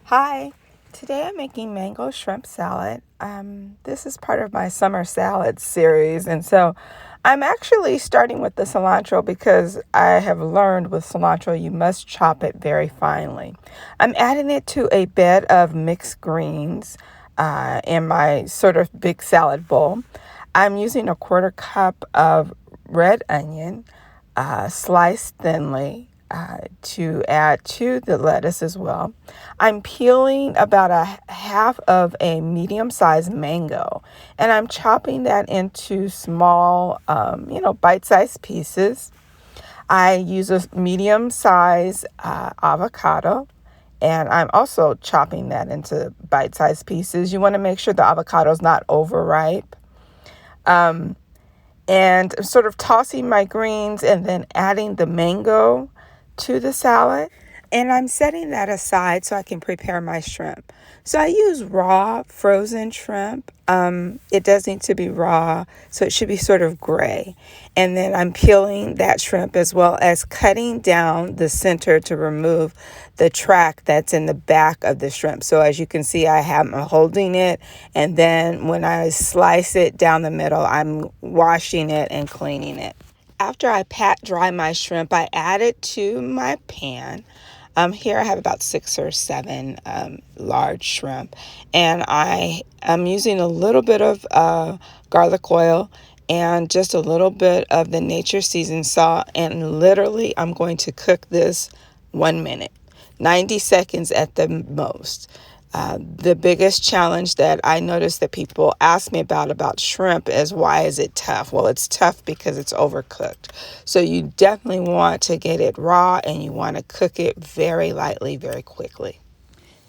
Hi, today I'm making mango shrimp salad. This is part of my summer salad series, and so I'm actually starting with the cilantro because I have learned with cilantro you must chop it very finely. I'm adding it to a bed of mixed greens in my sort of big salad bowl. I'm using a quarter cup of red onion, sliced thinly, to add to the lettuce as well. I'm peeling about a half of a medium-sized mango, and I'm chopping that into small, bite-sized pieces. I use a medium-sized avocado, and I'm also chopping that into bite-sized pieces. You want to make sure the avocado is not overripe. And I'm sort of tossing my greens and then adding the mango to the salad. And I'm setting that aside so I can prepare my shrimp. So I use raw frozen shrimp. It does need to be raw, so it should be sort of gray. And then I'm peeling that shrimp as well as cutting down the center to remove the track that's in the back of the shrimp. So as you can see, I'm holding it, and then when I slice it down the middle, I'm washing it and cleaning it. After I pat dry my shrimp, I add it to my pan. Here I have about 6 or 7 large shrimp, and I am using a little bit of garlic oil and just a little bit of the nature seasoned salt, and literally I'm going to cook this 1 minute, 90 seconds at the most. The biggest challenge that I notice that people ask me about shrimp is, why is it tough? Well, it's tough because it's overcooked. So you definitely want to get it raw, and you want to cook it very lightly, very quickly.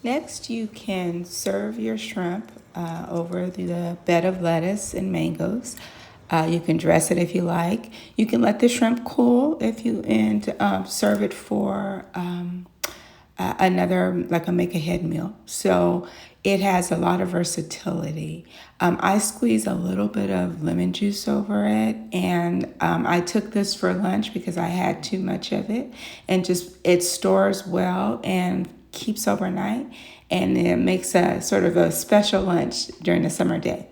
Next, you can serve your shrimp over the bed of lettuce and mangoes. You can dress it if you like. You can let the shrimp cool and serve it for another, like a make ahead meal. So it has a lot of versatility. I squeeze a little bit of lemon juice over it, and I took this for lunch because I had too much of it, and just it stores well and keeps overnight, and it makes a sort of a special lunch during the summer day.